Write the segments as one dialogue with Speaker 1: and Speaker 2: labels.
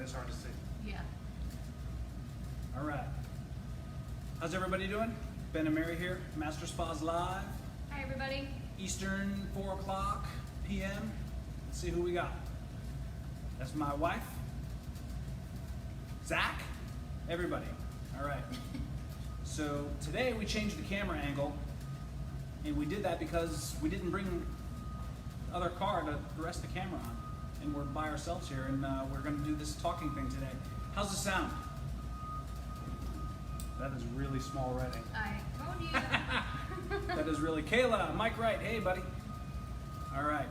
Speaker 1: it is hard to see.
Speaker 2: Yeah.
Speaker 1: All right. How's everybody doing? Ben and Mary here, Master Spas Live,
Speaker 2: Hi, everybody.
Speaker 1: Eastern, 4 o'clock p.m. Let's see who we got. That's my wife, Zach, everybody. All right. So today we changed the camera angle, and we did that because we didn't bring the other car to rest the camera on, and we're by ourselves here, and we're going to do this talking thing today. How's the sound? That is really small writing.
Speaker 2: I told you.
Speaker 1: That is really Kayla, Mike Wright. Hey, buddy. All right.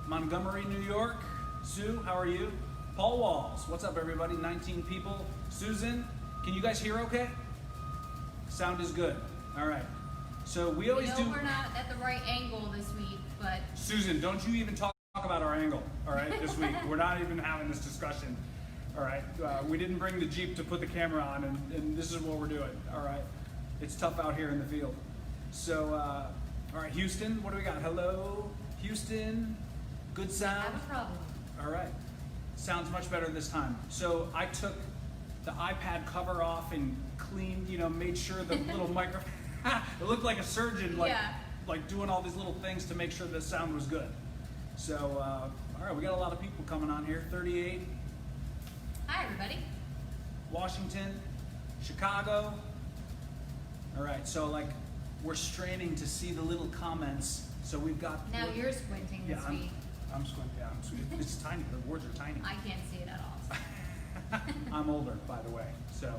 Speaker 1: Montgomery, New York. Sue, how are you? Paul Walls. What's up, everybody? 19 people. Susan, can you guys hear okay? Sound is good. All right. So we always do.
Speaker 2: We're not at the right angle this week, but.
Speaker 1: Susan, don't you even talk about our angle, all right, this week. We're not even having this discussion. All right. We didn't bring the Jeep to put the camera on, and this is what we're doing. All right. It's tough out here in the field. So, all right, Houston, what do we got? Hello, Houston. Good sound.
Speaker 2: Have a problem.
Speaker 1: All right. Sounds much better this time. So I took the iPad cover off and cleaned, made sure the little microphone, it looked like a surgeon, like doing all these little things to make sure the sound was good. So, all right, we got a lot of people coming on here. 38.
Speaker 2: Hi, everybody.
Speaker 1: Washington, Chicago. All right, so like we're straining to see the little comments. So we've got.
Speaker 2: Now you're squinting this week.
Speaker 1: I'm squinting. Yeah, I'm squinting. It's tiny. The words are tiny.
Speaker 2: I can't see it at all.
Speaker 1: I'm older, by the way. So,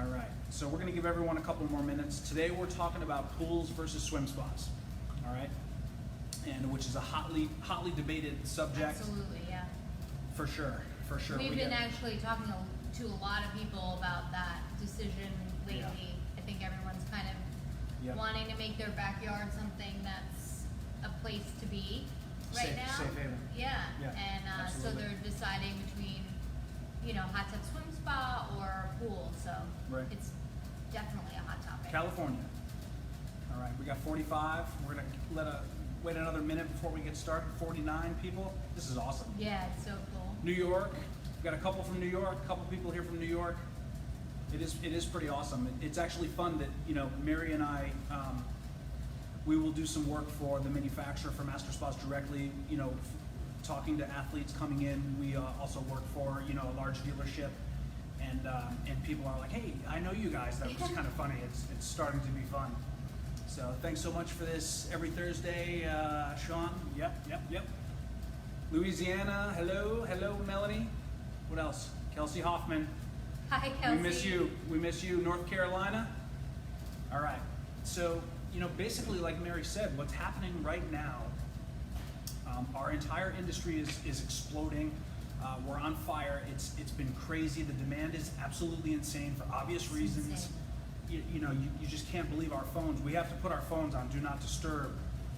Speaker 1: all right. So we're going to give everyone a couple more minutes. Today we're talking about pools versus swim spas. All right, and which is a hotly debated subject.
Speaker 2: Absolutely, yeah.
Speaker 1: For sure.
Speaker 2: We've been actually talking to a lot of people about that decision lately.
Speaker 1: Yeah.
Speaker 2: I think everyone's kind of wanting to make their backyard something that's a place to be right now.
Speaker 1: Safe haven.
Speaker 2: Yeah. And so they're deciding between, hot tub swim spa or pool. So it's definitely a hot topic.
Speaker 1: California. All right, we got 45. We're gonna wait another minute before we get started. 49 people. This is awesome.
Speaker 2: Yeah, it's so cool.
Speaker 1: New York. We've got a couple from New York. A couple people here from New York. It is pretty awesome. It's actually fun that Mary and I. We will do some work for the manufacturer for Master Spas directly. Talking to athletes coming in. We also work for a large dealership, and people are like, "Hey, I know you guys." That was kind of funny. It's starting to be fun. So thanks so much for this every Thursday, Sean. Yep. Louisiana, hello, Melanie. What else? Kelsey Hoffman.
Speaker 2: Hi, Kelsey.
Speaker 1: We miss you. North Carolina. All right. So basically, like Mary said, what's happening right now? Our entire industry is exploding. We're on fire. It's been crazy. The demand is absolutely insane for obvious reasons. You just can't believe our phones. We have to put our phones on Do Not Disturb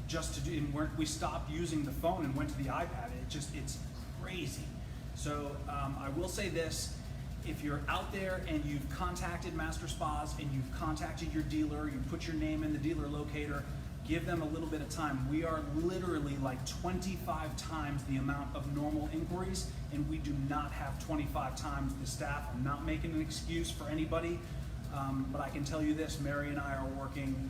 Speaker 1: just to do. And we stopped using the phone and went to the iPad. It's crazy. So I will say this: if you're out there and you've contacted Master Spas and you've contacted your dealer, you put your name in the dealer locator. Give them a little bit of time. We are literally like 25 times the amount of normal inquiries, and we do not have 25 times the staff. I'm not making an excuse for anybody, but I can tell you this: Mary and I are working,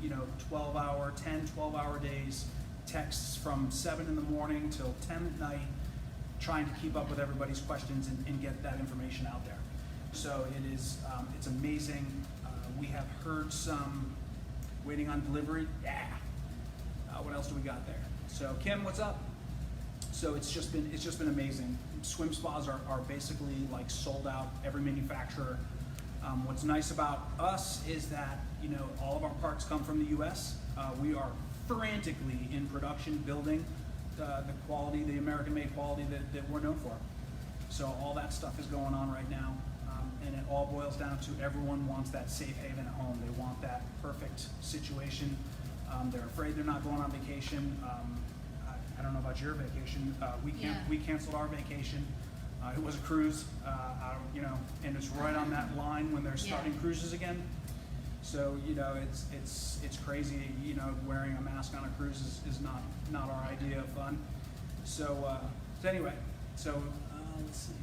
Speaker 1: 12-hour days, texts from 7 in the morning till 10 at night, trying to keep up with everybody's questions and get that information out there. So it's amazing. We have heard some waiting on delivery. Yeah. What else do we got there? So Kim, what's up? So it's just been amazing. Swim spas are basically like sold out. Every manufacturer. What's nice about us is that all of our parts come from the U.S. We are frantically in production building the quality, the American-made quality that we're known for. So all that stuff is going on right now, and it all boils down to everyone wants that safe haven at home. They want that perfect situation. They're afraid they're not going on vacation. I don't know about your vacation. We canceled our vacation. It was a cruise, and it's right on that line when they're starting cruises again. So it's crazy. Wearing a mask on a cruise is not our idea of fun. So anyway, let's see.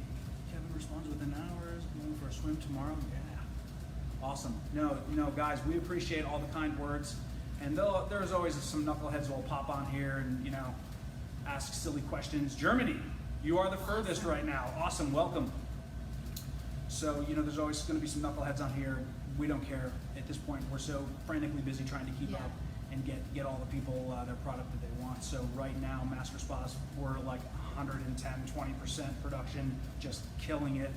Speaker 1: Kevin responds within hours. Going for a swim tomorrow. Yeah, awesome. No, guys, we appreciate all the kind words. And there's always some knuckleheads who will pop on here and ask silly questions. Germany, you are the furthest right now. Awesome, welcome. So there's always going to be some knuckleheads on here. We don't care at this point. We're so frantically busy trying to keep up and get all the people their product that they want. So right now, Master Spas, we're like 110, 20% production, just killing it.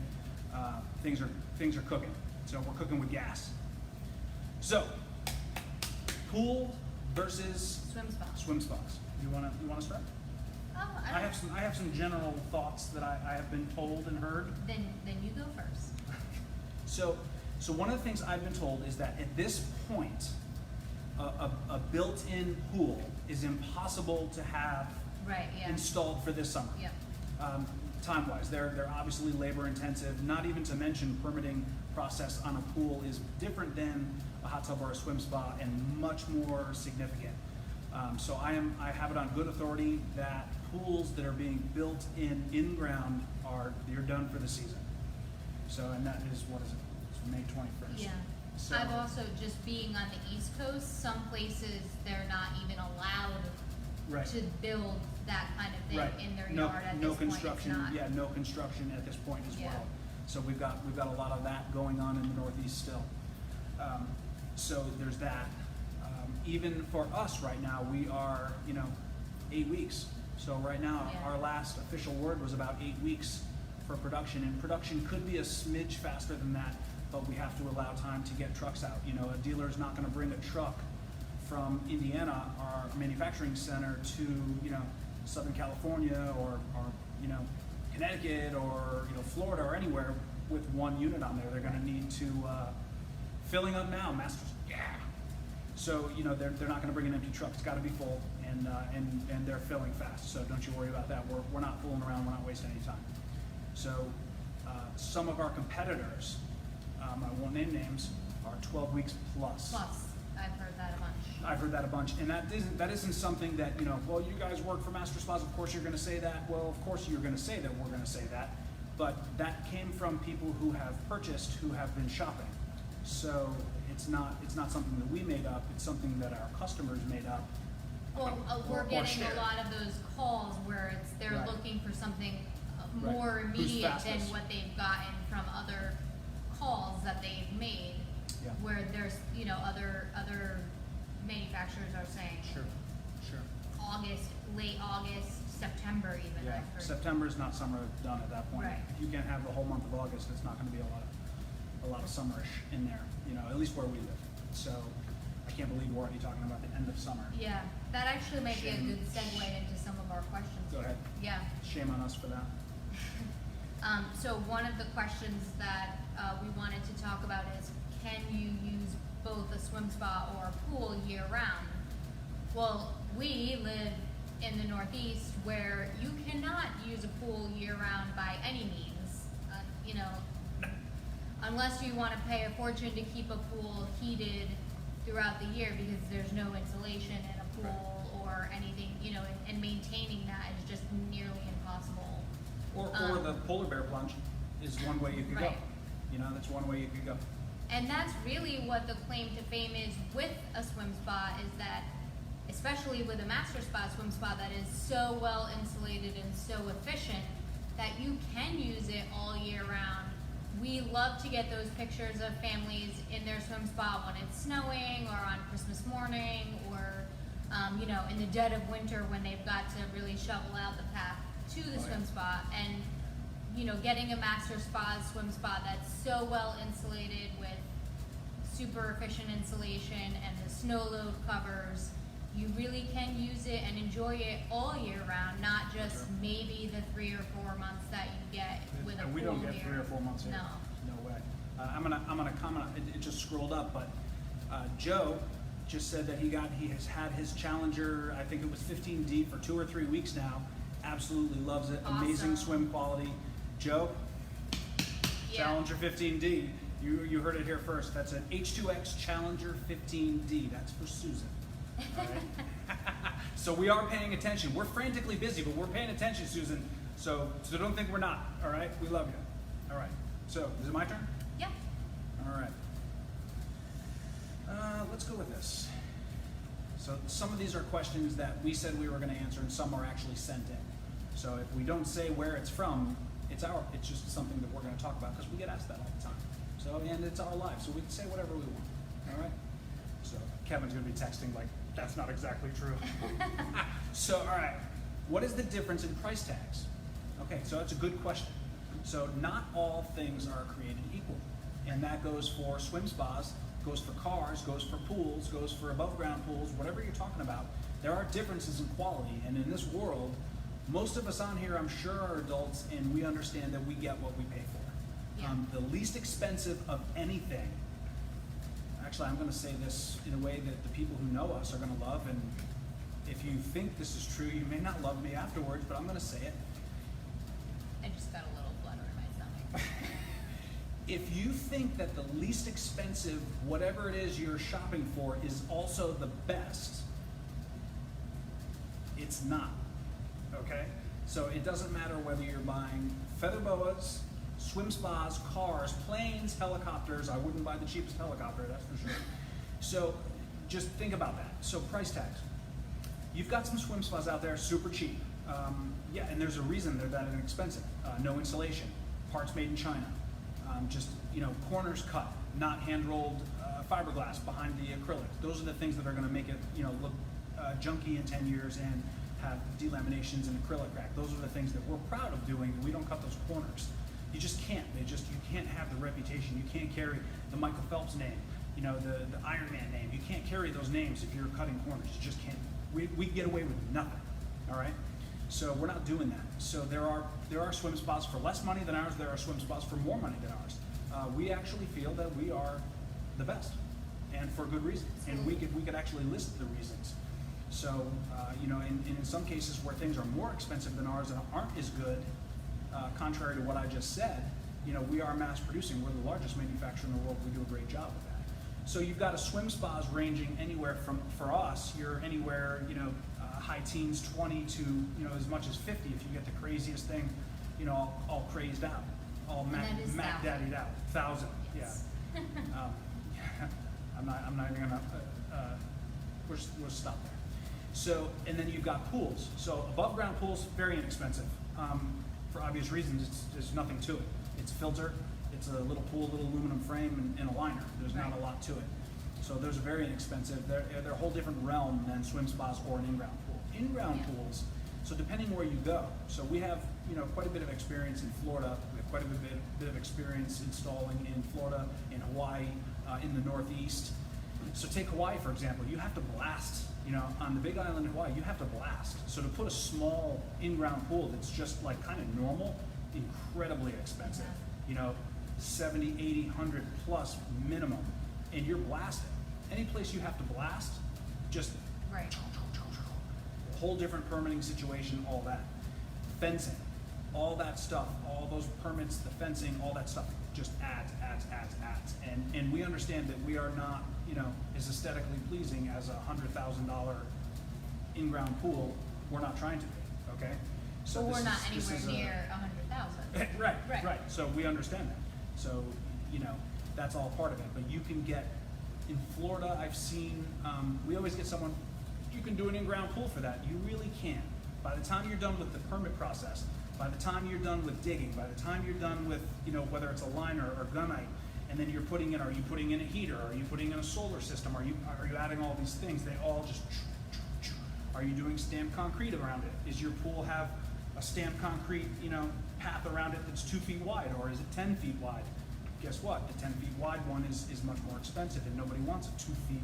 Speaker 1: Things are cooking. So we're cooking with gas. So pool versus swim spas. You wanna start? I have some general thoughts that I have been told and heard.
Speaker 2: Then you go first.
Speaker 1: So one of the things I've been told is that at this point, a built-in pool is impossible to have installed for this summer.
Speaker 2: Yeah.
Speaker 1: Time-wise, they're obviously labor-intensive. Not even to mention permitting process on a pool is different than a hot tub or a swim spa and much more significant. So I have it on good authority that pools that are being built in ground you're done for the season. So and that is it's May 21st.
Speaker 2: Yeah.
Speaker 1: So,
Speaker 2: I've also just being on the East Coast, some places they're not even allowed to build that kind of thing in their yard at this
Speaker 1: construction.
Speaker 2: point. It's not.
Speaker 1: No construction at this point as well. So we've got a lot of that going on in the Northeast still. So there's that. Even for us right now, we are 8 weeks. So right now, our last official word was about 8 weeks for production, and production could be a smidge faster than that, but we have to allow time to get trucks out. A dealer is not going to bring a truck from Indiana, our manufacturing center, to Southern California or Connecticut or Florida or anywhere with one unit on there. They're going to need to filling up now, masters. Yeah. So they're not going to bring an empty truck. It's got to be full, and they're filling fast. So don't you worry about that. We're not fooling around. We're not wasting any time. So some of our competitors, I won't name names, are 12 weeks plus.
Speaker 2: I've heard that a bunch.
Speaker 1: I've heard that a bunch, and that isn't something that well, you guys work for Master Spas. Of course you're going to say that. Well, of course you're going to say that. We're going to say that, but that came from people who have purchased, who have been shopping. So it's not something that we made up. It's something that our customers made up.
Speaker 2: Well, we're getting a lot of those calls where they're looking for something more immediate than what they've gotten from other calls that they've made.
Speaker 1: Yeah.
Speaker 2: Where there's other manufacturers are saying
Speaker 1: Sure.
Speaker 2: August, late August, September even.
Speaker 1: Yeah.
Speaker 2: I've heard.
Speaker 1: September is not summer done at that point.
Speaker 2: Right.
Speaker 1: If you can't have the whole month of August, it's not going to be a lot of summerish in there. At least where we live. So I can't believe we're already talking about the end of summer.
Speaker 2: Yeah, that actually might be a good segue into some of our questions.
Speaker 1: Go ahead.
Speaker 2: Yeah.
Speaker 1: Shame on us for that.
Speaker 2: So one of the questions that we wanted to talk about is, can you use both a swim spa or a pool year round? Well, we live in the Northeast where you cannot use a pool year round by any means. Unless you want to pay a fortune to keep a pool heated throughout the year, because there's no insulation in a pool or anything, and maintaining that is just nearly impossible.
Speaker 1: Or the polar bear plunge is one way you could go. That's one way you could go.
Speaker 2: And that's really what the claim to fame is with a swim spa, is that, especially with a Master Spa swim spa that is so well insulated and so efficient, that you can use it all year round. We love to get those pictures of families in their swim spa when it's snowing or on Christmas morning or, in the dead of winter when they've got to really shovel out the path to the swim spa. And, getting a Master Spa swim spa that's so well insulated with super efficient insulation and the snow load covers, you really can use it and enjoy it all year round, not just maybe the 3 or 4 months that you get with a pool.
Speaker 1: And we don't get 3 or 4 months here. No way. I'm gonna comment. It just scrolled up, but Joe just said that he has had his Challenger. I think it was 15D for 2 or 3 weeks now. Absolutely loves it.
Speaker 2: Awesome.
Speaker 1: Amazing swim quality. Joe, Challenger 15D. You heard it here first. That's an H2X Challenger 15D. That's for Susan. All right. So we are paying attention. We're frantically busy, but we're paying attention, Susan. So don't think we're not. All right, we love you. All right. So, is it my turn?
Speaker 2: Yeah.
Speaker 1: All right. Let's go with this. So some of these are questions that we said we were going to answer, and some are actually sent in. So if we don't say where it's from, it's just something that we're going to talk about because we get asked that all the time. So, and it's our lives, so we can say whatever we want. All right. So Kevin's going to be texting like, that's not exactly true. So, all right. What is the difference in price tags? Okay, so that's a good question. So not all things are created equal, and that goes for swim spas, goes for cars, goes for pools, goes for above ground pools, whatever you're talking about. There are differences in quality, and in this world, most of us on here, I'm sure, are adults, and we understand that we get what we pay for.
Speaker 2: Yeah.
Speaker 1: The least expensive of anything, actually I'm going to say this in a way that the people who know us are going to love, and if you think this is true, you may not love me afterwards, but I'm going to say it.
Speaker 2: I just got a little flutter in my stomach.
Speaker 1: If you think that the least expensive, whatever it is you're shopping for, is also the best, it's not, okay? So it doesn't matter whether you're buying feather boas, swim spas, cars, planes, helicopters. I wouldn't buy the cheapest helicopter, that's for sure. So just think about that. So price tags. You've got some swim spas out there, super cheap. Yeah, and there's a reason they're that inexpensive. No insulation, parts made in China. Just, corners cut, not hand-rolled fiberglass behind the acrylic. Those are the things that are going to make it, look junky in 10 years and have delaminations and acrylic crack. Those are the things that we're proud of doing. We don't cut those corners. You just can't. You can't have the reputation. You can't carry the Michael Phelps name, the Iron Man name. You can't carry those names if you're cutting corners. You just can't. We get away with nothing. All right. So we're not doing that. So there are swim spas for less money than ours. There are swim spas for more money than ours. We actually feel that we are the best, and for good reason. And we could actually list the reasons. So in some cases where things are more expensive than ours and aren't as good, contrary to what I just said, we are mass producing. We're the largest manufacturer in the world. We do a great job of that. So you've got a swim spas ranging anywhere from, for us, you're anywhere, high teens, 20 to, as much as 50 if you get the craziest thing, all crazed out, all Mac daddied out, 1,000,
Speaker 2: Yes.
Speaker 1: yeah. I'm not even gonna, we'll stop there. So, and then you've got pools. So above ground pools, very inexpensive. For obvious reasons, there's nothing to it. It's a filter, it's a little pool, little aluminum frame, and a liner. There's not a lot to it. So those are very inexpensive. They're a whole different realm than swim spas or an in-ground pool. In-ground pools, so depending where you go. So we have, quite a bit of experience in Florida. We have quite a bit of experience installing in Florida, in Hawaii, in the Northeast. So take Hawaii, for example. You have to blast, on the big island in Hawaii, you have to blast. So to put a small in-ground pool that's just like kind of normal, incredibly expensive. 70, 80, 100 plus minimum. And you're blasting. Any place you have to blast, just
Speaker 2: Right.
Speaker 1: whole different permitting situation, all that. Fencing, all that stuff, all those permits, the fencing, all that stuff, just adds. And we understand that we are not, as aesthetically pleasing as a $100,000 in-ground pool. We're not trying to be, okay? So
Speaker 2: Well,
Speaker 1: this
Speaker 2: we're not
Speaker 1: is
Speaker 2: anywhere near 100,000.
Speaker 1: Right. So we understand that. So, that's all part of it. But you can get, in Florida, I've seen, we always get someone, you can do an in-ground pool for that. You really can't. By the time you're done with the permit process, by the time you're done with digging, by the time you're done with, whether it's a liner or gunite, and then are you putting in a heater? Are you putting in a solar system? Are you adding all these things? They all just, are you doing stamped concrete around it? Is your pool have a stamped concrete, path around it that's 2 feet wide, or is it 10 feet wide? Guess what? The 10 feet wide one is much more expensive, and nobody wants a 2 feet,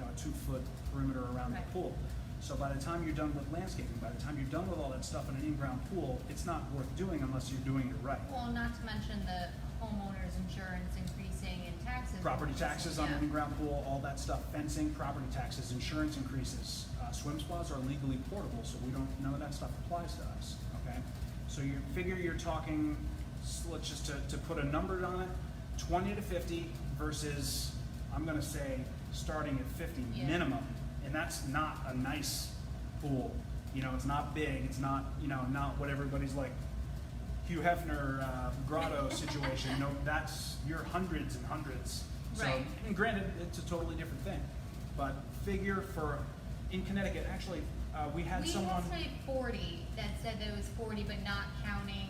Speaker 1: a 2 foot perimeter around the pool. So by the time you're done with landscaping, by the time you're done with all that stuff in an in-ground pool, it's not worth doing unless you're doing it right.
Speaker 2: Well, not to mention the homeowner's insurance increasing and taxes.
Speaker 1: Property taxes on
Speaker 2: Yeah.
Speaker 1: an in-ground pool, all that stuff, fencing, property taxes, insurance increases. Swim spas are legally portable, so none of that stuff applies to us, okay? So you figure you're talking, let's just to put a number on it, 20 to 50 versus, I'm gonna say, starting at 50 minimum. And that's not a nice pool. It's not big, it's not, not what everybody's like Hugh Hefner grotto situation, you know, that's, you're hundreds and hundreds. So,
Speaker 2: Right.
Speaker 1: and granted, it's a totally different thing, but figure for, in Connecticut, actually, we had someone.
Speaker 2: We had say 40 that said there was 40, but not counting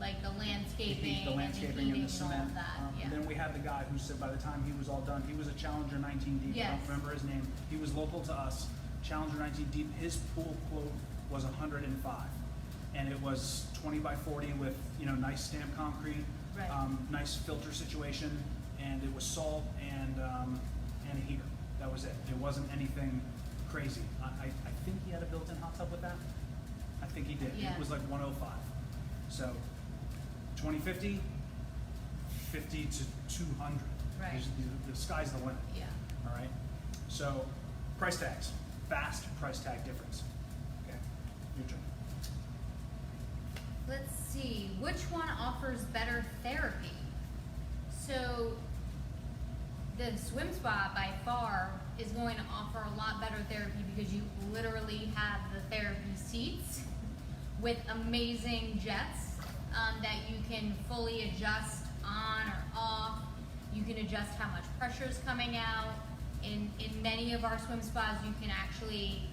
Speaker 2: like the landscaping,
Speaker 1: The landscaping
Speaker 2: and the heating
Speaker 1: and the cement.
Speaker 2: and all of that. Yeah.
Speaker 1: And then we had the guy who said by the time he was all done, he was a Challenger 19 deep. I
Speaker 2: Yes.
Speaker 1: don't remember his name. He was local to us. Challenger 19 deep. His pool quote was 105, and it was 20 by 40 with, you know, nice stamped concrete,
Speaker 2: Right.
Speaker 1: nice filter situation, and it was salt and a heater. That was it. It wasn't anything crazy. I think he had a built-in hot tub with that. I think he did.
Speaker 2: Yeah.
Speaker 1: It was like 105. So 2050, 50 to 200.
Speaker 2: Right.
Speaker 1: The sky's the limit.
Speaker 2: Yeah.
Speaker 1: All right. So price tags, vast price tag difference. Okay, your turn.
Speaker 2: Let's see, which one offers better therapy? So the swim spa by far is going to offer a lot better therapy because you literally have the therapy seats with amazing jets that you can fully adjust on or off. You can adjust how much pressure is coming out. In many of our swim spas, you can actually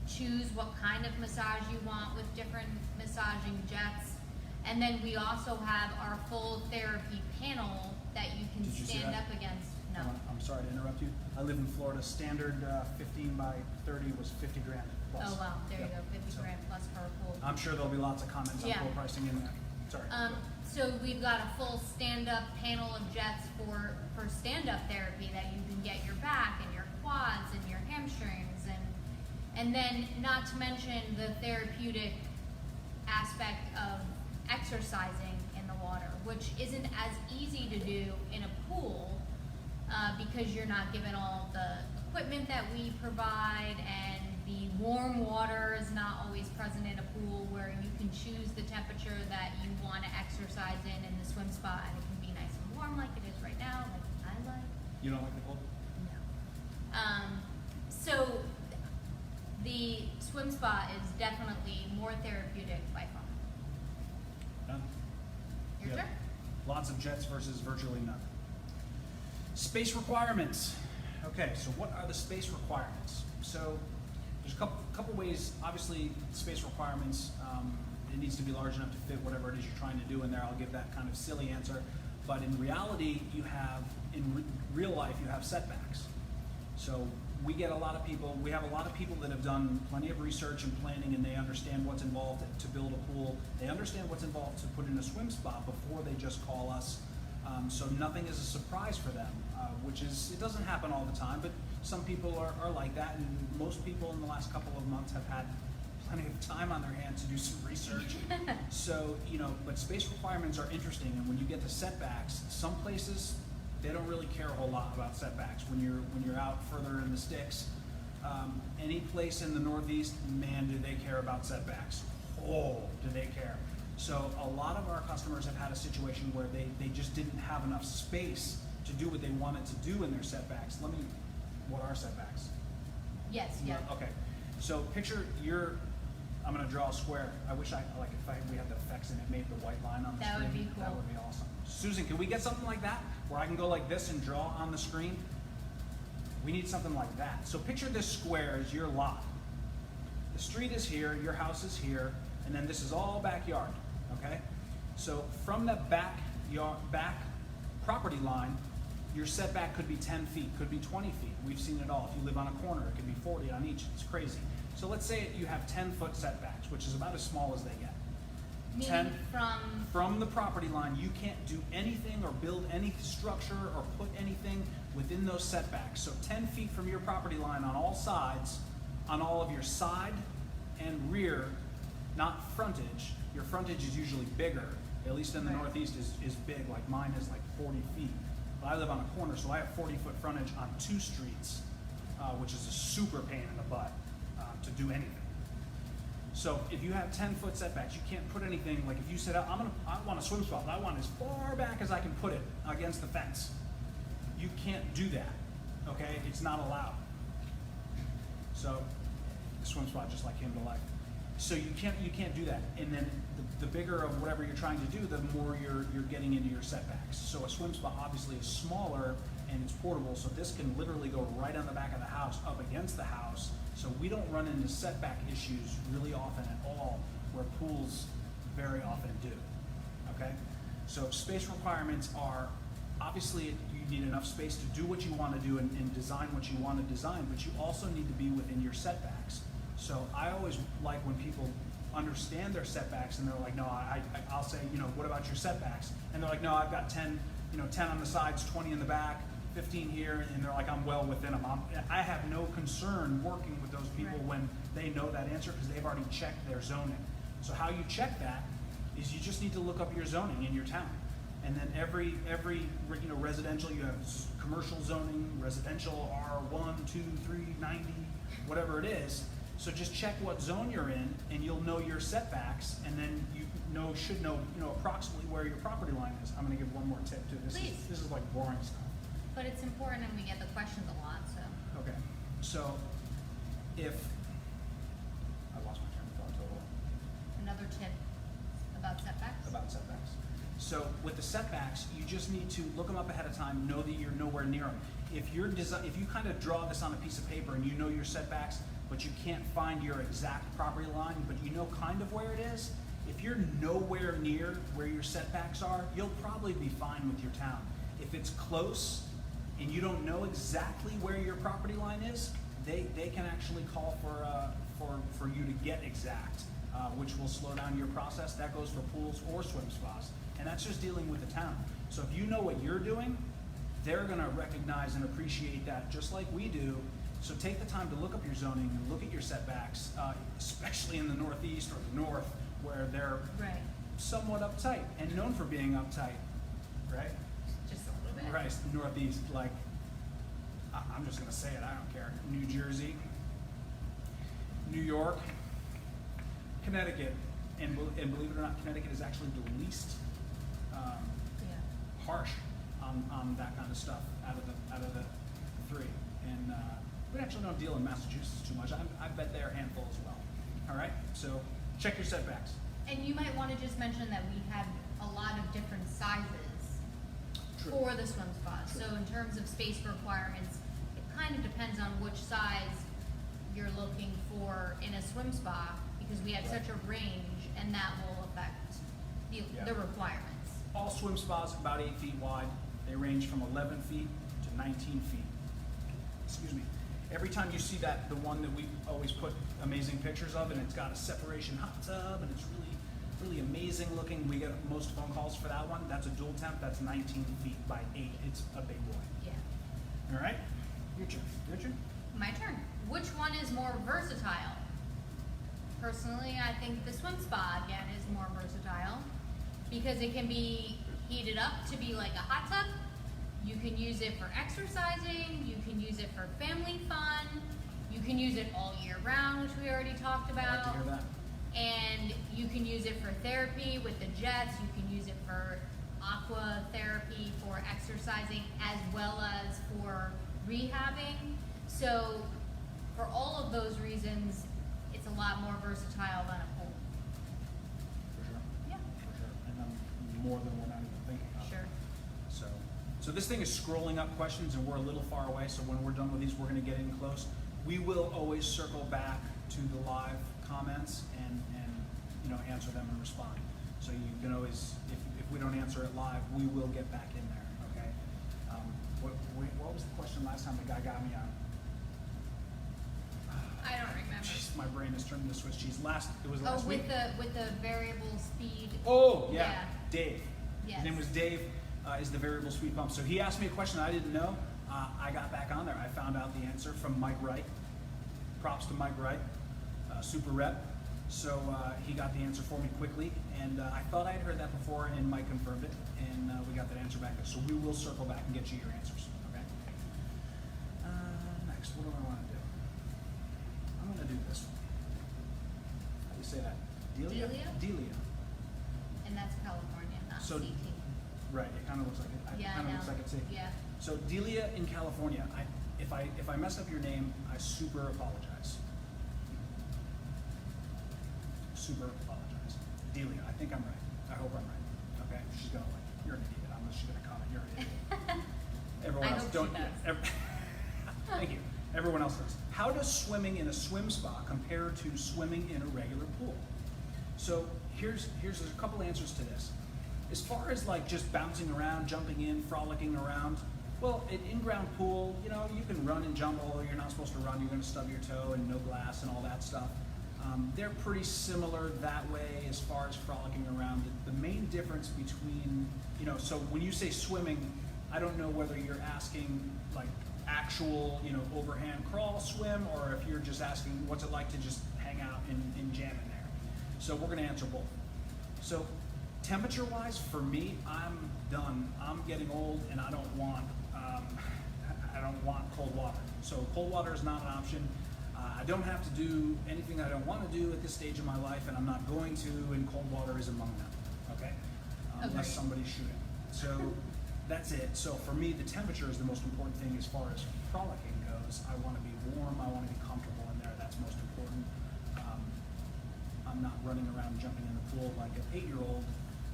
Speaker 2: choose what kind of massage you want with different massaging jets. And then we also have our full therapy panel that you can
Speaker 1: Did you see
Speaker 2: stand
Speaker 1: that?
Speaker 2: up against. No.
Speaker 1: I'm sorry to interrupt you. I live in Florida. Standard 15 by 30 was 50 grand plus.
Speaker 2: Oh wow, there you
Speaker 1: Yep.
Speaker 2: go, 50
Speaker 1: So,
Speaker 2: grand plus per pool.
Speaker 1: I'm sure there'll be lots of comments on
Speaker 2: Yeah.
Speaker 1: pool pricing in there. Sorry.
Speaker 2: So we've got a full stand-up panel of jets for stand-up therapy that you can get your back and your quads and your hamstrings and then not to mention the therapeutic aspect of exercising in the water, which isn't as easy to do in a pool because you're not given all the equipment that we provide, and the warm water is not always present in a pool where you can choose the temperature that you want to exercise in the swim spa, and it can be nice and warm like it is right now, like I like.
Speaker 1: You don't like the cold?
Speaker 2: No. So the swim spa is definitely more therapeutic by far.
Speaker 1: None.
Speaker 2: Your
Speaker 1: Yep.
Speaker 2: turn?
Speaker 1: Lots of jets versus virtually none. Space requirements. Okay, so what are the space requirements? So there's a couple ways. Obviously, space requirements, it needs to be large enough to fit whatever it is you're trying to do in there. I'll give that kind of silly answer. But in reality, you have, in real life, you have setbacks. So we have a lot of people that have done plenty of research and planning, and they understand what's involved to build a pool. They understand what's involved to put in a swim spa before they just call us. So nothing is a surprise for them, it doesn't happen all the time, but some people are like that, and most people in the last couple of months have had plenty of time on their hands to do some research. So, but space requirements are interesting, and when you get to setbacks, some places, they don't really care a whole lot about setbacks. When you're out further in the sticks, any place in the Northeast, man, do they care about setbacks. Oh, do they care. So a lot of our customers have had a situation where they just didn't have enough space to do what they wanted to do in their setbacks. What are setbacks?
Speaker 2: Yes, yeah.
Speaker 1: Okay, so picture I'm gonna draw a square. I wish we had the effects and it made the white line on the
Speaker 2: That
Speaker 1: screen.
Speaker 2: would be cool.
Speaker 1: That would be awesome. Susan, can we get something like that? Where I can go like this and draw on the screen? We need something like that. So picture this square as your lot. The street is here, your house is here, and then this is all backyard, okay? So from the back property line, your setback could be 10 feet, could be 20 feet. We've seen it all. If you live on a corner, it could be 40 on each. It's crazy. So let's say you have 10-foot setbacks, which is about as small as they get.
Speaker 2: Meaning
Speaker 1: From the property line, you can't do anything or build any structure or put anything within those setbacks. So 10 feet from your property line on all sides, on all of your side and rear, not frontage. Your frontage is usually bigger, at least in the
Speaker 2: Right.
Speaker 1: Northeast is big, like mine is like 40 feet. But I live on a corner, so I have 40-foot frontage on 2 streets, which is a super pain in the butt to do anything. So if you have 10-foot setbacks, you can't put anything, like if you said, I want a swim spa, but I want as far back as I can put it against the fence. You can't do that, okay? It's not allowed. So the swim spa just like came to life. So you can't do that. And then the bigger of whatever you're trying to do, the more you're getting into your setbacks. So a swim spa obviously is smaller and it's portable, so this can literally go right on the back of the house, up against the house. So we don't run into setback issues really often at all, where pools very often do, okay? So space requirements are, obviously you need enough space to do what you want to do and design what you want to design, but you also need to be within your setbacks. So I always like when people understand their setbacks and they're like, no, I'll say, what about your setbacks? And they're like, no, I've got 10 on the sides, 20 in the back, 15 here, and they're like, I'm well within them. I have no concern working with those people
Speaker 2: Right.
Speaker 1: when they know that answer because they've already checked their zoning. So how you check that is you just need to look up your zoning in your town. And then every residential, you have commercial zoning, residential R1, 2, 3, 90, whatever it is. So just check what zone you're in, and you'll know your setbacks, and then you should know approximately where your property line is. I'm going to give one more tip too. This is like boring stuff.
Speaker 2: But it's important, and we get the questions a lot, so.
Speaker 1: Okay. So if I lost my train of thought totally.
Speaker 2: Another tip about setbacks?
Speaker 1: About setbacks. So with the setbacks, you just need to look them up ahead of time, know that you're nowhere near them. If you kind of draw this on a piece of paper and you know your setbacks, but you can't find your exact property line, but you know kind of where it is, if you're nowhere near where your setbacks are, you'll probably be fine with your town. If it's close and you don't know exactly where your property line is, they can actually call for you to get exact, which will slow down your process. That goes for pools or swim spas. And that's just dealing with the town. So if you know what you're doing, they're gonna recognize and appreciate that just like we do. So take the time to look up your zoning and look at your setbacks, especially in the Northeast or the North, where they're
Speaker 2: Right.
Speaker 1: somewhat uptight and known for being uptight, right?
Speaker 2: Just a little bit.
Speaker 1: Right, Northeast, like, I'm just gonna say it, I don't care. New Jersey, New York, Connecticut, and believe it or not, Connecticut is actually the least
Speaker 2: Yeah.
Speaker 1: harsh on that kind of stuff out of the three. And we actually don't deal in Massachusetts too much. I bet they're a handful as well. All right, so check your setbacks.
Speaker 2: And you might want to just mention that we have a lot of different sizes
Speaker 1: True.
Speaker 2: for the swim spas.
Speaker 1: True.
Speaker 2: So in terms of space requirements, it kind of depends on which size you're looking for in a swim spa, because we have
Speaker 1: Right.
Speaker 2: such a range, and that will affect
Speaker 1: Yeah.
Speaker 2: the requirements.
Speaker 1: All swim spas about 8 feet wide. They range from 11 feet to 19 feet. Excuse me. Every time you see that, the one that we always put amazing pictures of, and it's got a separation hot tub, and it's really, really amazing looking. We get most phone calls for that one. That's a dual temp. That's 19 feet by 8. It's a big boy.
Speaker 2: Yeah.
Speaker 1: All right? Your turn. Your turn.
Speaker 2: My turn. Which one is more versatile? Personally, I think the swim spa, again, is more versatile because it can be heated up to be like a hot tub. You can use it for exercising. You can use it for family fun. You can use it all year round, which we already talked
Speaker 1: I'd like
Speaker 2: about.
Speaker 1: to hear that.
Speaker 2: And you can use it for therapy with the jets. You can use it for aqua therapy, for exercising, as well as for rehabbing. So for all of those reasons, it's a lot more versatile than a pool.
Speaker 1: For sure.
Speaker 2: Yeah,
Speaker 1: For sure. And then more than we're not even thinking of.
Speaker 2: sure.
Speaker 1: So this thing is scrolling up questions, and we're a little far away, so when we're done with these, we're gonna get in close. We will always circle back to the live comments and answer them and respond. So you can always, if we don't answer it live, we will get back in there, okay? What was the question last time the guy got me on?
Speaker 2: I don't remember.
Speaker 1: Jeez, my brain is turning to Swiss cheese. It was
Speaker 2: Oh,
Speaker 1: last week.
Speaker 2: with the variable speed.
Speaker 1: Oh, yeah,
Speaker 2: Yeah.
Speaker 1: Dave.
Speaker 2: Yes.
Speaker 1: His name was Dave, is the variable speed pump. So he asked me a question I didn't know. I got back on there. I found out the answer from Mike Wright. Props to Mike Wright, super rep. So he got the answer for me quickly, and I thought I had heard that before, and Mike confirmed it, and we got that answer back. So we will circle back and get you your answers, okay? Next, what do I want to do? I'm going to do this one. How do you say that? Delia?
Speaker 2: Delia?
Speaker 1: Delia.
Speaker 2: And that's California, not
Speaker 1: So-
Speaker 2: CT.
Speaker 1: Right, it kind of looks like it.
Speaker 2: Yeah,
Speaker 1: Kind
Speaker 2: I
Speaker 1: of looks
Speaker 2: know.
Speaker 1: like it's a.
Speaker 2: Yeah.
Speaker 1: So Delia in California. If I mess up your name, I super apologize. Super apologize. Delia, I think I'm right. I hope I'm right. Okay, she's gonna like, you're an idiot. Unless she's gonna comment, you're an idiot. Everyone
Speaker 2: I
Speaker 1: else
Speaker 2: hope
Speaker 1: don't.
Speaker 2: she does.
Speaker 1: Thank you. Everyone else does. How does swimming in a swim spa compare to swimming in a regular pool? So here's there's a couple answers to this. As far as like just bouncing around, jumping in, frolicking around, well, an in-ground pool, you know, you can run and jump, although you're not supposed to run. You're going to stub your toe and no glass and all that stuff. They're pretty similar that way as far as frolicking around. The main difference between, you know, so when you say swimming, I don't know whether you're asking like actual, you know, overhand crawl swim, or if you're just asking what's it like to just hang out and jam in there. So we're going to answer both. So temperature-wise, for me, I'm done. I'm getting old, and I don't want cold water. So cold water is not an option. I don't have to do anything I don't want to do at this stage of my life, and I'm not going to, and cold water is among them. Okay, unless somebody's shooting. So that's it. So for me, the temperature is the most important thing as far as frolicking goes. I want to be warm. I want to be comfortable in there. That's most important. I'm not running around jumping in the pool like an 8-year-old.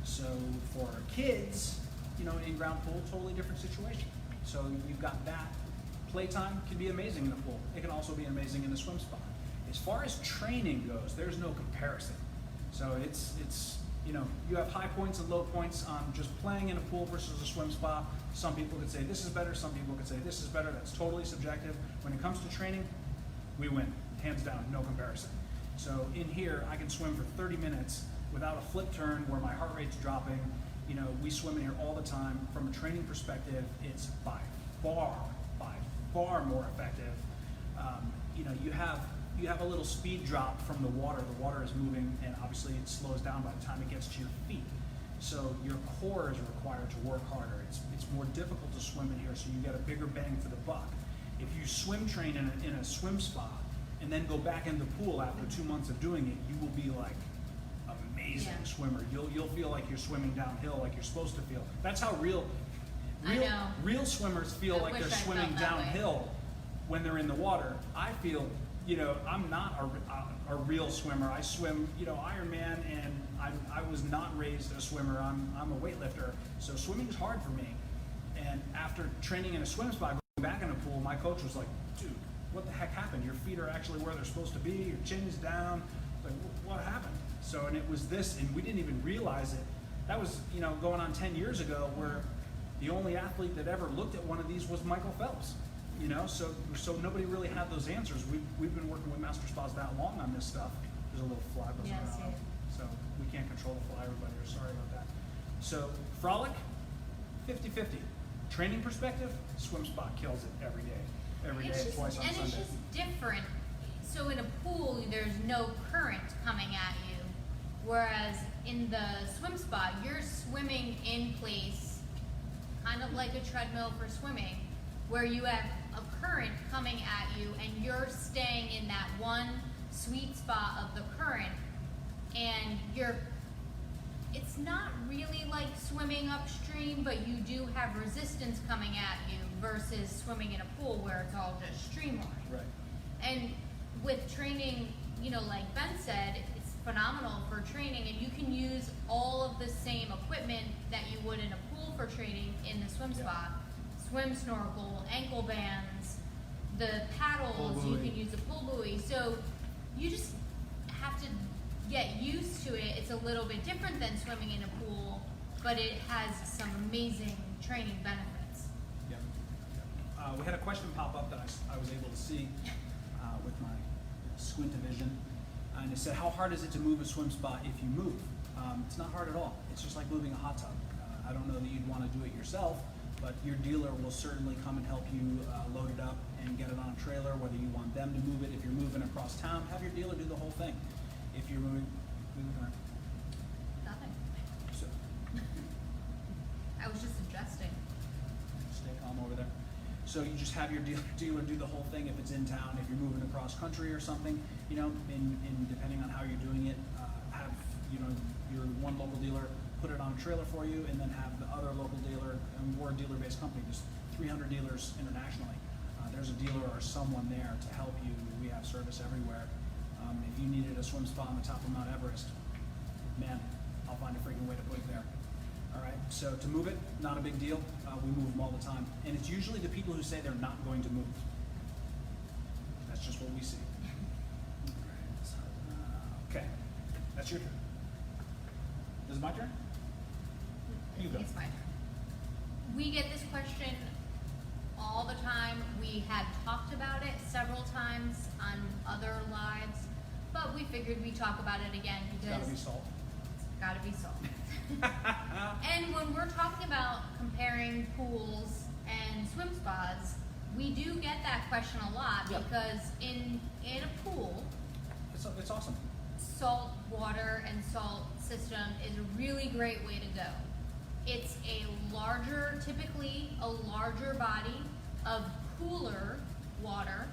Speaker 1: So for kids, you know, an in-ground pool, totally different situation. So you've got that. Playtime can be amazing in the pool. It can also be amazing in the swim spa. As far as training goes, there's no comparison. So it's you know, you have high points and low points on just playing in a pool versus a swim spa. Some people could say this is better, some people could say this is better. That's totally subjective. When it comes to training, we win, hands down, no comparison. So in here, I can swim for 30 minutes without a flip turn where my heart rate's dropping. You know, we swim in here all the time. From a training perspective, it's by far more effective. You know, you have a little speed drop from the water. The water is moving, and obviously it slows down by the time it gets to your feet. So your core is required to work harder. It's more difficult to swim in here, so you get a bigger bang for the buck. If you swim train in a swim spa and then go back in the pool after 2 months of doing it, you will be like amazing swimmer. You'll feel like you're swimming downhill, like you're supposed to feel. That's how real swimmers feel, like they're swimming downhill when they're in the water. I feel, you know, I'm not a real swimmer. I swim, you know, Ironman, and I was not raised a swimmer. I'm a weightlifter, so swimming is hard for me. And after training in a swim spa, going back in a pool, my coach was like, dude, what the heck happened? Your feet are actually where they're supposed to be, your chin is down. Like, what happened? So, and it was this, and we didn't even realize it. That was, you know, going on 10 years ago, where the only athlete that ever looked at one of these was Michael Phelps. You know, so nobody really had those answers. We've been working with master spas that long on this stuff. There's a little fly buzzing around, so we can't control the fly. Everybody, sorry about that. So frolic, 50-50. Training perspective, swim spa kills it every day, twice on Sunday.
Speaker 2: And it's just different. So in a pool, there's no current coming at you, whereas in the swim spa, you're swimming in place, kind of like a treadmill for swimming, where you have a current coming at you and you're staying in that one sweet spot of the current, and it's not really like swimming upstream, but you do have resistance coming at you versus swimming in a pool where it's all just streamlined.
Speaker 1: Right.
Speaker 2: And with training, you know, like Ben said, it's phenomenal for training, and you can use all of the same equipment that you would in a pool for training in the swim spa. Swim snorkel, ankle bands, the paddles, you can use the pull buoy. So you just have to get used to it. It's a little bit different than swimming in a pool, but it has some amazing training benefits.
Speaker 1: Yep. We had a question pop up that I was able to see with my squint vision, and it said, how hard is it to move a swim spa if you move? It's not hard at all. It's just like moving a hot tub. I don't know that you'd want to do it yourself, but your dealer will certainly come and help you load it up and get it on a trailer, whether you want them to move it. If you're moving across town, have your dealer do the whole thing. If you're moving around.
Speaker 2: Nothing.
Speaker 1: So,
Speaker 2: I was just adjusting.
Speaker 1: stay calm over there. So you just have your dealer do the whole thing if it's in town. If you're moving across country or something, you know, in depending on how you're doing it, have, you know, your one local dealer put it on a trailer for you, and then have the other local dealer, and we're a dealer-based company, just 300 dealers internationally. There's a dealer or someone there to help you. We have service everywhere. If you needed a swim spa on the top of Mount Everest, man, I'll find a freaking way to put it there. All right, so to move it, not a big deal. We move them all the time. And it's usually the people who say they're not going to move. That's just what we see. Okay, that's your turn. Is it my turn? You go.
Speaker 2: It's my turn. We get this question all the time. We have talked about it several times on other lives, but we figured we'd talk about it again because
Speaker 1: It's gotta be salt.
Speaker 2: it's gotta be salt. And when we're talking about comparing pools and swim spas, we do get that question a lot
Speaker 1: Yep.
Speaker 2: because in a pool,
Speaker 1: It's awesome.
Speaker 2: salt water and salt system is a really great way to go. It's typically a larger body of cooler water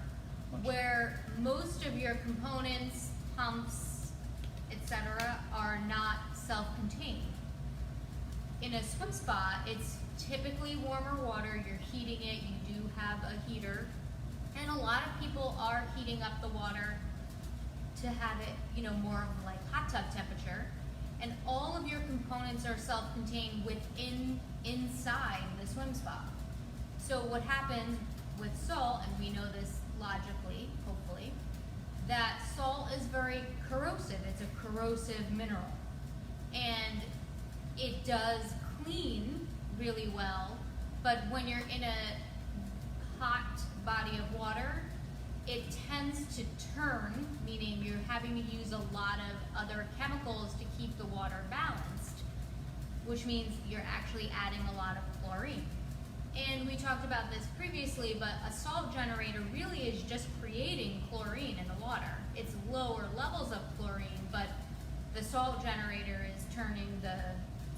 Speaker 1: Much.
Speaker 2: where most of your components, pumps, etc. are not self-contained. In a swim spa, it's typically warmer water, you're heating it, you do have a heater, and a lot of people are heating up the water to have it, more of like hot tub temperature. And all of your components are self-contained inside the swim spa. So what happens with salt, and we know this logically, hopefully, that salt is very corrosive. It's a corrosive mineral. And it does clean really well, but when you're in a hot body of water, it tends to turn, meaning you're having to use a lot of other chemicals to keep the water balanced, which means you're actually adding a lot of chlorine. And we talked about this previously, but a salt generator really is just creating chlorine in the water. It's lower levels of chlorine, but the salt generator is turning the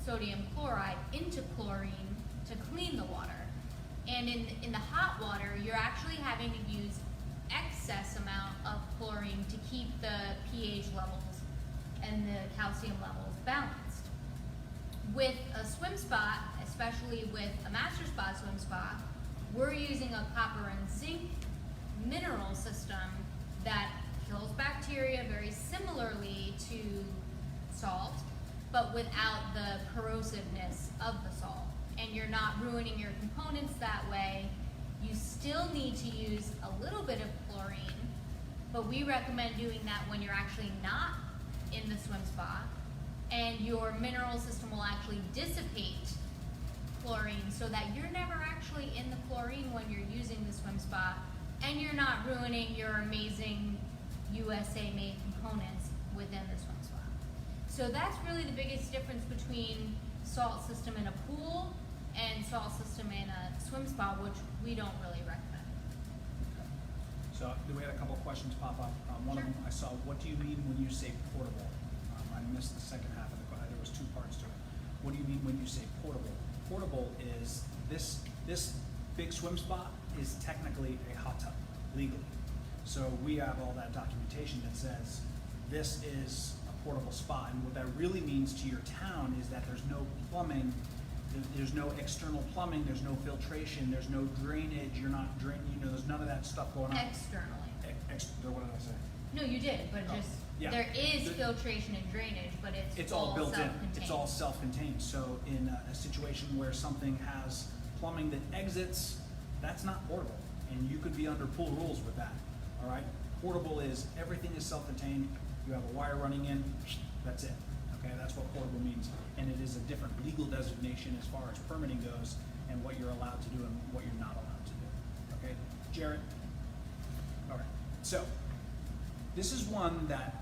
Speaker 2: sodium chloride into chlorine to clean the water. And in the hot water, you're actually having to use excess amount of chlorine to keep the pH levels and the calcium levels balanced. With a swim spa, especially with a master spa swim spa, we're using a copper and zinc mineral system that kills bacteria very similarly to salt, but without the corrosiveness of the salt. And you're not ruining your components that way. You still need to use a little bit of chlorine, but we recommend doing that when you're actually not in the swim spa, and your mineral system will actually dissipate chlorine so that you're never actually in the chlorine when you're using the swim spa, and you're not ruining your amazing USA made components within the swim spa. So that's really the biggest difference between salt system in a pool and salt system in a swim spa, which we don't really recommend.
Speaker 1: Okay. So we had a couple of questions pop up. One of
Speaker 2: Sure.
Speaker 1: them I saw, what do you mean when you say portable? I missed the second half of the question. There was two parts to it. What do you mean when you say portable? Portable is this big swim spa is technically a hot tub, legally. So we have all that documentation that says this is a portable spa. And what that really means to your town is that there's no plumbing, there's no external plumbing, there's no filtration, there's no drainage, you're not there's none of that stuff going on.
Speaker 2: Externally.
Speaker 1: What did I say?
Speaker 2: No, you did, but
Speaker 1: Oh,
Speaker 2: just,
Speaker 1: yeah.
Speaker 2: there is filtration and drainage, but
Speaker 1: It's all built in.
Speaker 2: self-contained.
Speaker 1: It's all self-contained. So in a situation where something has plumbing that exits, that's not portable. And you could be under pool rules with that. All right? Portable is everything is self-contained. You have a wire running in. That's it. Okay? That's what portable means. And it is a different legal designation as far as permitting goes and what you're allowed to do and what you're not allowed to do. Okay? Jared? All right. So this is one that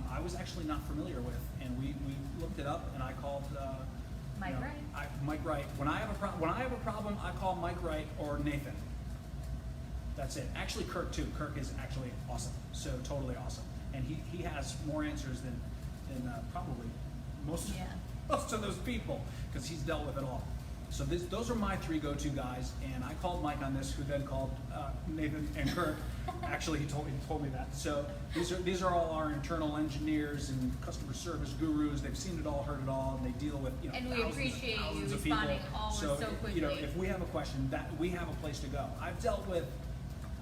Speaker 1: I was actually not familiar with, and we looked it up, and I called
Speaker 2: Mike Wright.
Speaker 1: Mike Wright. When I have a problem, I call Mike Wright or Nathan. That's it. Actually, Kirk too. Kirk is actually awesome. So totally awesome, and he has more answers than probably most of those people because he's dealt with it all. So those are my three go-to guys, and I called Mike on this, who then called Nathan and Kirk. Actually, he told me that. So these are all our internal engineers and customer service gurus. They've seen it all, heard it all, and they deal with
Speaker 2: And we
Speaker 1: thousands
Speaker 2: appreciate
Speaker 1: and
Speaker 2: you
Speaker 1: thousands of people.
Speaker 2: responding always so quickly.
Speaker 1: If we have a question, that we have a place to go. I've dealt with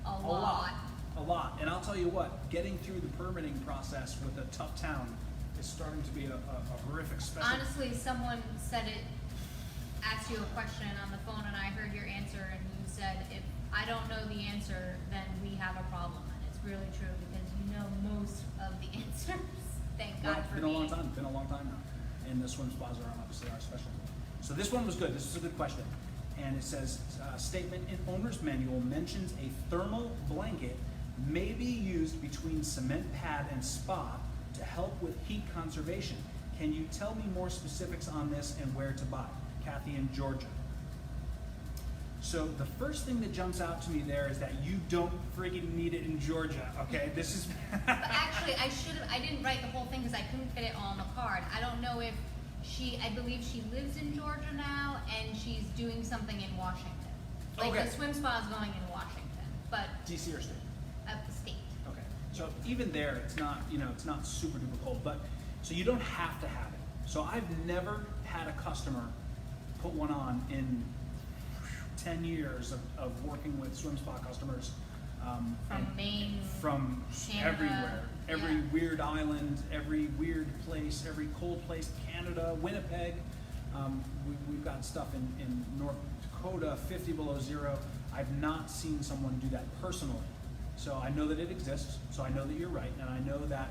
Speaker 2: A lot.
Speaker 1: a lot, and I'll tell you what, getting through the permitting process with a tough town is starting to be a horrific special.
Speaker 2: Honestly, someone said it, asked you a question on the phone, and I heard your answer, and you said, if I don't know the answer, then we have a problem. And it's really true, because you know most of the answers. Thank God for
Speaker 1: Been a
Speaker 2: me.
Speaker 1: long time. Been a long time now. And the swim spas are obviously our specialty. So this one was good. This is a good question. And it says, statement in owner's manual mentions a thermal blanket may be used between cement pad and spa to help with heat conservation. Can you tell me more specifics on this and where to buy? Kathy in Georgia. So the first thing that jumps out to me there is that you don't friggin' need it in Georgia, okay? This is...
Speaker 2: But actually, I didn't write the whole thing because I couldn't fit it all on the card. I don't know if I believe she lives in Georgia now, and she's doing something in Washington. Like
Speaker 1: Okay.
Speaker 2: the swim spa is going in Washington, but
Speaker 1: DC or state?
Speaker 2: at the state.
Speaker 1: Okay, so even there, it's not, it's not super duper cold, but, so you don't have to have it. So I've never had a customer put one on in 10 years of working with swim spa customers.
Speaker 2: From
Speaker 1: and
Speaker 2: Maine,
Speaker 1: from
Speaker 2: Canada,
Speaker 1: everywhere, every
Speaker 2: yeah.
Speaker 1: weird island, every weird place, every cold place, Canada, Winnipeg. We've got stuff in North Dakota, 50 below zero. I've not seen someone do that personally. So I know that it exists, so I know that you're right, and I know that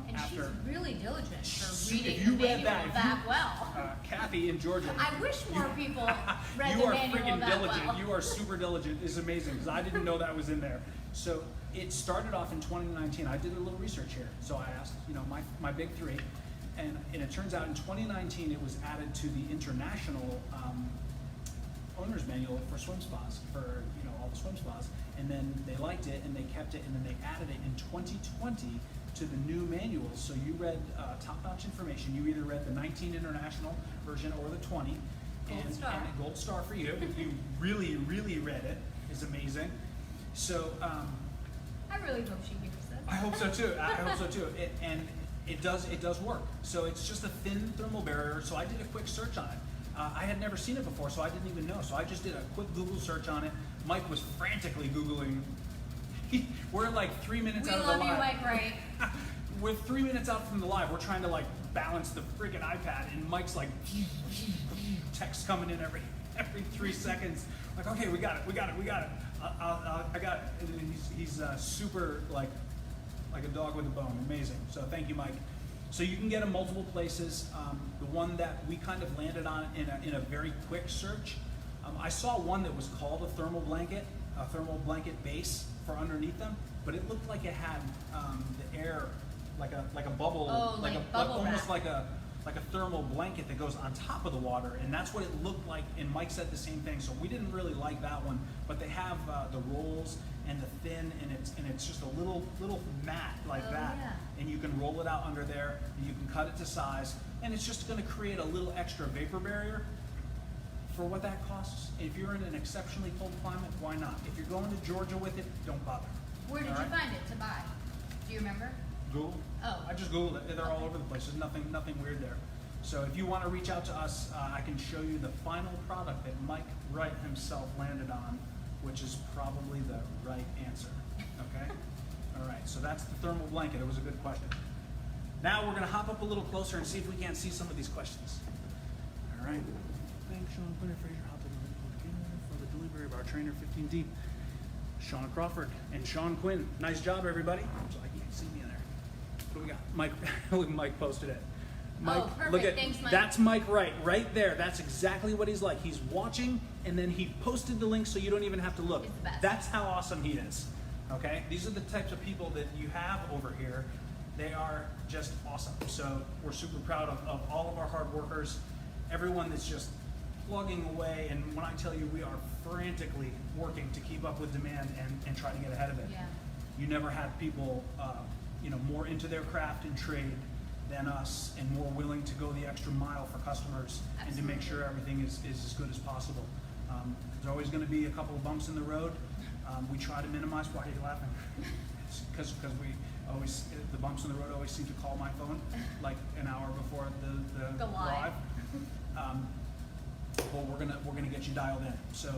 Speaker 2: and
Speaker 1: after...
Speaker 2: she's really diligent for
Speaker 1: If
Speaker 2: reading
Speaker 1: you
Speaker 2: the
Speaker 1: read
Speaker 2: manual
Speaker 1: that,
Speaker 2: well.
Speaker 1: Kathy in Georgia.
Speaker 2: I wish more people read
Speaker 1: You
Speaker 2: the
Speaker 1: are
Speaker 2: manual
Speaker 1: freaking
Speaker 2: that
Speaker 1: diligent.
Speaker 2: well.
Speaker 1: You are super diligent. It's amazing because I didn't know that was in there. So it started off in 2019. I did a little research here. So I asked, my big three, and it turns out in 2019 it was added to the international owner's manual for swim spas, for all the swim spas, and then they liked it and they kept it, and then they added it in 2020 to the new manuals. So you read top-notch information. You either read the 19 international version or the 20.
Speaker 2: Gold star.
Speaker 1: And a gold star for you. If you really, really read it, is amazing. So
Speaker 2: I really hope she hears this.
Speaker 1: I hope so too. I hope so too. It does work. So it's just a thin thermal barrier. So I did a quick search on it. I had never seen it before, so I didn't even know. So I just did a quick Google search on it. Mike was frantically Googling. We're like 3 minutes out of the live.
Speaker 2: We love you, Mike, right?
Speaker 1: We're 3 minutes out from the live. We're trying to balance the freaking iPad, and Mike's text coming in every 3 seconds. Like, okay, we got it. I got it. And he's super like a dog with a bone. Amazing. So thank you, Mike. So you can get them multiple places. The one that we kind of landed on in a very quick search, I saw one that was called a thermal blanket base for underneath them, but it looked like it had the air like a bubble, almost like a thermal blanket that goes on top of the water, and that's what it looked like. And Mike said the same thing. So we didn't really like that one, but they have the rolls and the thin, and it's just a little mat like that,
Speaker 2: yeah.
Speaker 1: and you can roll it out under there, and you can cut it to size, and it's just going to create a little extra vapor barrier. For what that costs, if you're in an exceptionally cold climate, why not? If you're going to Georgia with it, don't bother.
Speaker 2: Where did you find it to buy? Do you remember?
Speaker 1: Google.
Speaker 2: Oh.
Speaker 1: I just Googled it. They're all over the place. There's nothing weird there. So if you want to reach out to us, I can show you the final product that Mike Wright himself landed on, which is probably the right answer. Okay? All right. So that's the thermal blanket. It was a good question. Now we're going to hop up a little closer and see if we can't see some of these questions. All right. Thanks, Sean Quinn and Fraser Hopping for the delivery of our trainer 15 deep. Sean Crawford and Sean Quinn. Nice job, everybody. So I can't see me in there. What do we got? Mike, look, Mike posted it. Mike,
Speaker 2: perfect.
Speaker 1: look at,
Speaker 2: Thanks, Mike.
Speaker 1: That's Mike Wright, right there. That's exactly what he's like. He's watching, and then he posted the link so you don't even have to look.
Speaker 2: He's the best.
Speaker 1: That's how awesome he is. Okay? These are the types of people that you have over here. They are just awesome. So we're super proud of all of our hard workers, everyone that's just plugging away, and when I tell you we are frantically working to keep up with demand and try to get ahead of it.
Speaker 2: Yeah.
Speaker 1: You never had people more into their craft and trade than us, and more willing to go the extra mile for customers.
Speaker 2: Absolutely.
Speaker 1: And to make sure everything is as good as possible. There's always going to be a couple of bumps in the road. We try to minimize. Why are you laughing? Because we always, the bumps in the road always seem to call my phone like an hour before the live. Well, we're gonna get you dialed in. So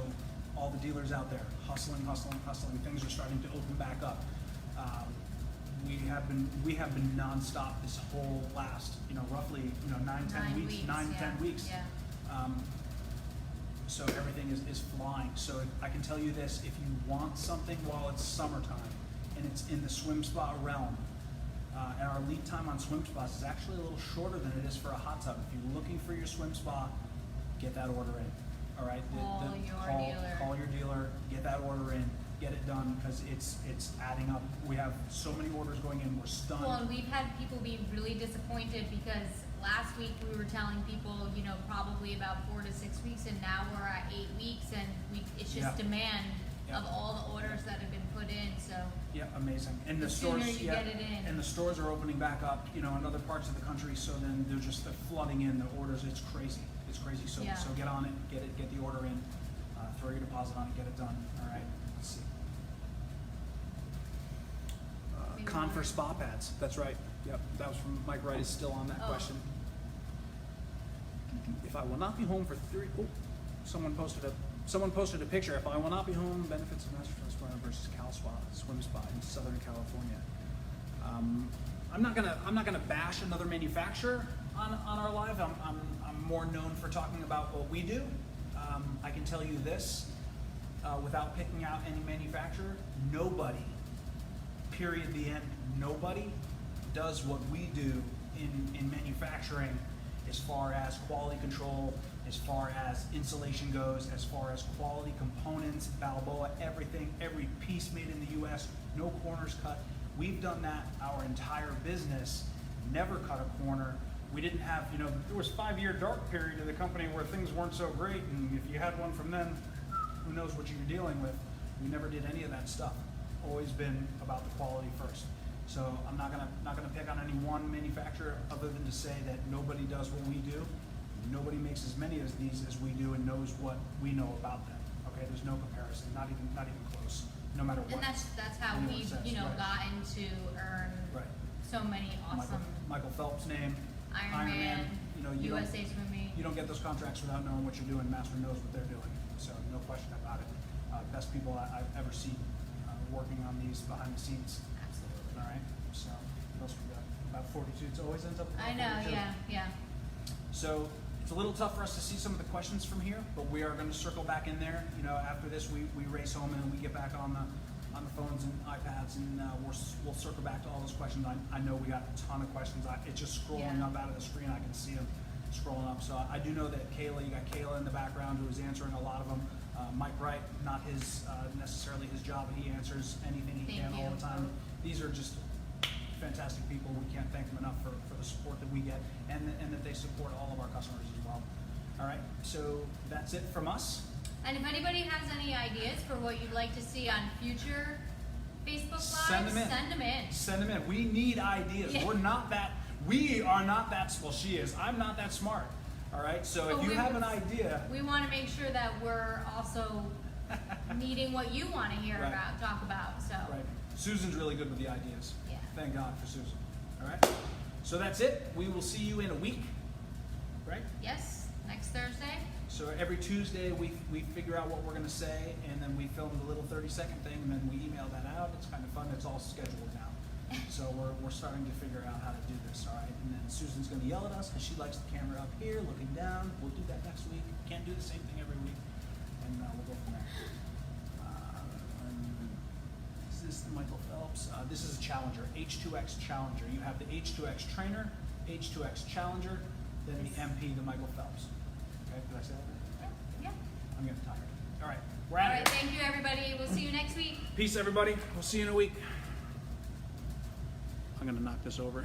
Speaker 1: all the dealers out there, hustling. Things are starting to open back up. we have been nonstop this whole last, roughly, 9-10 weeks, 9-10 weeks.
Speaker 2: Yeah.
Speaker 1: So everything is flying. So I can tell you this, if you want something while it's summertime and it's in the swim spa realm, and our lead time on swim spas is actually a little shorter than it is for a hot tub. If you're looking for your swim spa, get that order in. All right? Call your dealer, get that order in, get it done, because it's adding up. We have so many orders going in, we're stunned.
Speaker 2: Well, and we've had people be really disappointed because last week we were telling people, probably about 4 to 6 weeks, and now we're at 8 weeks, and it's just demand of all the orders that have been put in. So
Speaker 1: yeah, amazing. And the
Speaker 2: sooner
Speaker 1: stores,
Speaker 2: you get it in.
Speaker 1: And the stores are opening back up, in other parts of the country. So then they're flooding in the orders. It's crazy. It's crazy. So so get on it, get the order in, throw your deposit on it, get it done. All right. Let's see. Con for spa pads. That's right. Yep. That was from Mike Wright. Is still on that question. If I will not be home for 3. Oh, someone posted a picture. If I will not be home, benefits of Master Spa versus Cal Spa, swim spa in Southern California. I'm not gonna bash another manufacturer on our live. I'm more known for talking about what we do. I can tell you this, without picking out any manufacturer, nobody, period, the end, nobody does what we do in manufacturing, as far as quality control, as far as insulation goes, as far as quality components, Balboa, everything, every piece made in the US, no corners cut. We've done that our entire business, never cut a corner. We didn't have, there was 5-year dark period of the company where things weren't so great, and if you had one from then, who knows what you're dealing with. We never did any of that stuff. Always been about the quality first. So I'm not gonna pick on any one manufacturer, other than to say that nobody does what we do. Nobody makes as many of these as we do and knows what we know about them. Okay, there's no comparison, not even close. No matter what.
Speaker 2: And that's how we've gotten to earn so many awesome.
Speaker 1: Michael Phelps' name,
Speaker 2: Iron Man, USA Swimming.
Speaker 1: You don't get those contracts without knowing what you're doing. Master knows what they're doing, so no question about it. Best people I've ever seen working on these behind the scenes.
Speaker 2: Absolutely.
Speaker 1: All right. So what else we got? About 42. It always ends up.
Speaker 2: I know.
Speaker 1: 42.
Speaker 2: Yeah.
Speaker 1: So it's a little tough for us to see some of the questions from here, but we are going to circle back in there. After this, we race home and we get back on the phones and iPads, and we'll circle back to all those questions. I know we got a ton of questions. It's just scrolling up out of the screen. I can see them scrolling up. So I do know that you got Kayla in the background who is answering a lot of them. Mike Wright, not his necessarily his job, but he answers anything he can all the time. These are just fantastic people. We can't thank them enough for the support that we get, and that they support all of our customers as well. All right, so that's it from us.
Speaker 2: And if anybody has any ideas for what you'd like to see on future Facebook Lives,
Speaker 1: send them in. We need ideas.
Speaker 2: Yeah.
Speaker 1: We are not that, well, she is. I'm not that smart. All right, so if you have an idea.
Speaker 2: We want to make sure that we're also needing what you want to hear talk about. So.
Speaker 1: Right. Susan's really good with the ideas.
Speaker 2: Yeah.
Speaker 1: Thank God for Susan. All right. So that's it. We will see you in a week. Right?
Speaker 2: Yes. Next Thursday.
Speaker 1: So every Tuesday we figure out what we're going to say, and then we film the little 30-second thing, and then we email that out. It's kind of fun. It's all scheduled now. So we're starting to figure out how to do this. All right. And then Susan's going to yell at us because she likes the camera up here, looking down. We'll do that next week. Can't do the same thing every week, and we'll go from there. Is this the Michael Phelps? This is a Challenger, H2X Challenger. You have the H2X Trainer, H2X Challenger, then the MP, the Michael Phelps. Okay, did I say that?
Speaker 2: Yeah.
Speaker 1: I'm getting tired. All right, we're out of here.
Speaker 2: Thank you, everybody. We'll see you next week.
Speaker 1: Peace, everybody. We'll see you in a week. I'm going to knock this over.